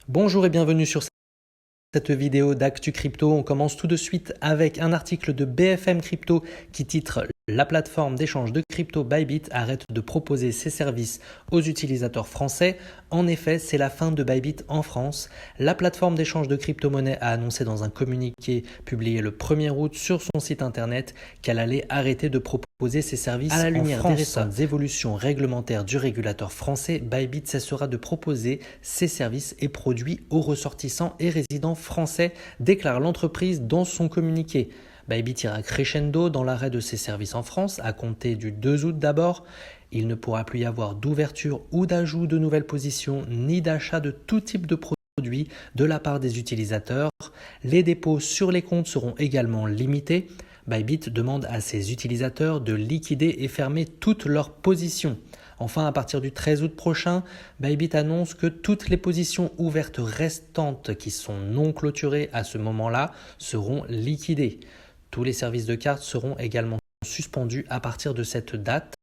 Bonjour et bienvenue sur cette vidéo d'Actu Crypto. On commence tout de suite avec un article de BFM Crypto qui titre « La plateforme d'échange de crypto Bybit arrête de proposer ses services aux utilisateurs français ». En effet, c'est la fin de Bybit en France. La plateforme d'échange de crypto-monnaies a annoncé dans un communiqué publié le 1er août sur son site internet qu'elle allait arrêter de proposer ses services en France. À la lumière des récentes évolutions réglementaires du régulateur français, Bybit cessera de proposer ses services et produits aux ressortissants et résidents français, déclare l'entreprise dans son communiqué. Bybit ira crescendo dans l'arrêt de ses services en France, à compter du 2 août d'abord. Il ne pourra plus y avoir d'ouverture ou d'ajout de nouvelles positions, ni d'achat de tout type de produits de la part des utilisateurs. Les dépôts sur les comptes seront également limités. Bybit demande à ses utilisateurs de liquider et fermer toutes leurs positions. Enfin, à partir du 13 août prochain, Bybit annonce que toutes les positions ouvertes restantes qui sont non clôturées à ce moment-là seront liquidées. Tous les services de carte seront également suspendus à partir de cette date.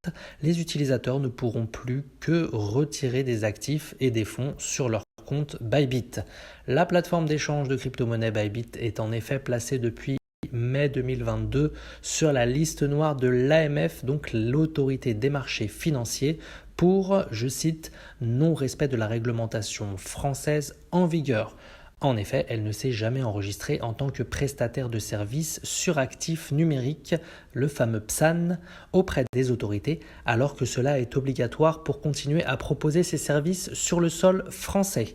Les utilisateurs ne pourront plus que retirer des actifs et des fonds sur leur compte Bybit. La plateforme d'échange de crypto-monnaies Bybit est en effet placée depuis mai 2022 sur la liste noire de l'AMF, donc l'autorité des marchés financiers, pour, je cite, non-respect de la réglementation française en vigueur. En effet, elle ne s'est jamais enregistrée en tant que prestataire de services sur actifs numériques, le fameux PSAN, auprès des autorités, alors que cela est obligatoire pour continuer à proposer ses services sur le sol français.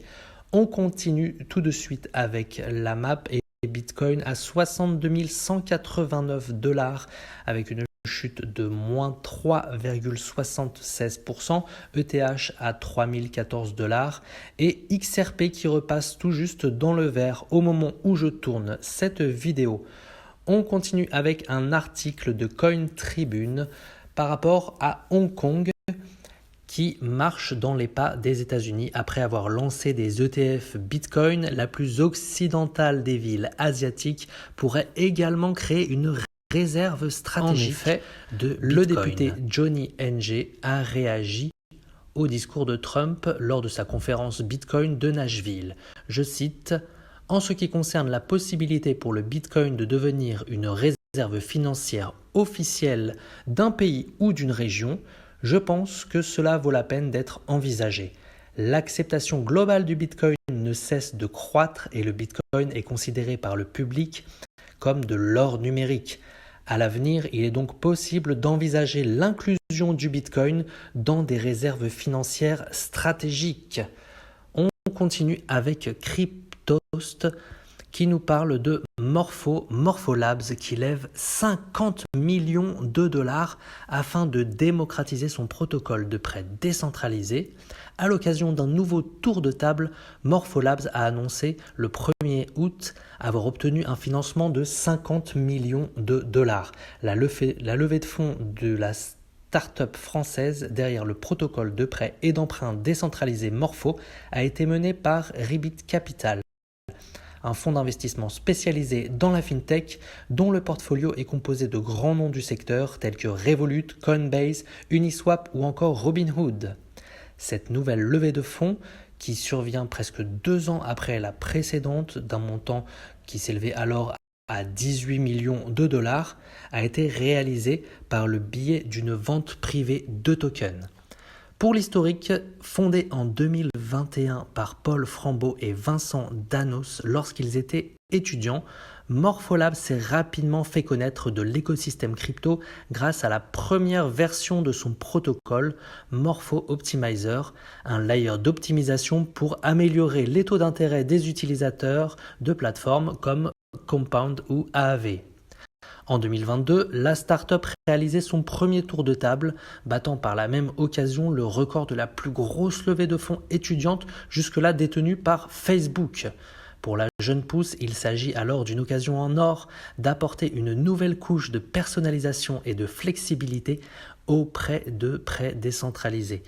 On continue tout de suite avec la map et Bitcoin à 62 189 $ avec une chute de moins 3,76%, ETH à 3014 $ et XRP qui repasse tout juste dans le vert au moment où je tourne cette vidéo. On continue avec un article de Cointribune par rapport à Hong Kong qui marche dans les pas des États-Unis après avoir lancé des ETF Bitcoin. La plus occidentale des villes asiatiques pourrait également créer une réserve stratégique. En effet, le député Johnny Ng a réagi au discours de Trump lors de sa conférence Bitcoin de Nashville. Je cite « En ce qui concerne la possibilité pour le Bitcoin de devenir une réserve financière officielle d'un pays ou d'une région, je pense que cela vaut la peine d'être envisagé. L'acceptation globale du Bitcoin ne cesse de croître et le Bitcoin est considéré par le public comme de l'or numérique. À l'avenir, il est donc possible d'envisager l'inclusion du Bitcoin dans des réserves financières stratégiques. On continue avec Cryptost qui nous parle de Morpholabs qui lève 50 millions de dollars afin de démocratiser son protocole de prêt décentralisé. À l'occasion d'un nouveau tour de table, Morpholabs a annoncé le 1er août avoir obtenu un financement de 50 millions de dollars. La levée de fonds de la start-up française derrière le protocole de prêt et d'emprunt décentralisé Morpho a été menée par Rebit Capital, un fonds d'investissement spécialisé dans la fintech dont le portfolio est composé de grands noms du secteur tels que Revolut, Coinbase, Uniswap ou encore Robinhood. Cette nouvelle levée de fonds, qui survient presque 2 ans après la précédente d'un montant qui s'élevait alors à 18 millions de dollars, a été réalisée par le biais d'une vente privée de tokens. Pour l'historique, fondé en 2021 par Paul Frambeau et Vincent Danos lorsqu'ils étaient étudiants, Morpholabs s'est rapidement fait connaître de l'écosystème crypto grâce à la première version de son protocole Morpho Optimizer, un layer d'optimisation pour améliorer les taux d'intérêt des utilisateurs de plateformes comme Compound ou Aave. En 2022, la start-up réalisait son premier tour de table, battant par la même occasion le record de la plus grosse levée de fonds étudiante jusque-là détenue par Facebook. Pour la jeune pousse, il s'agit alors d'une occasion en or d'apporter une nouvelle couche de personnalisation et de flexibilité auprès de prêts décentralisés.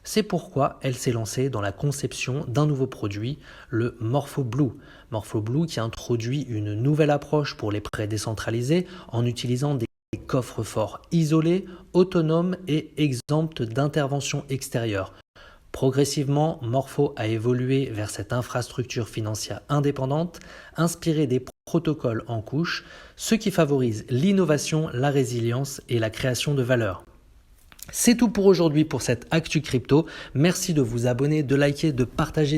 C'est pourquoi elle s'est lancée dans la conception d'un nouveau produit, le MorphoBlue. MorphoBlue qui introduit une nouvelle approche pour les prêts décentralisés en utilisant des coffres-forts isolés, autonomes et exempts d'intervention extérieure. Progressivement, Morpho a évolué vers cette infrastructure financière indépendante, inspirée des protocoles en couche, ce qui favorise l'innovation, la résilience et la création de valeur. C'est tout pour aujourd'hui pour cette Actu Crypto. Merci de vous abonner, de liker, de partager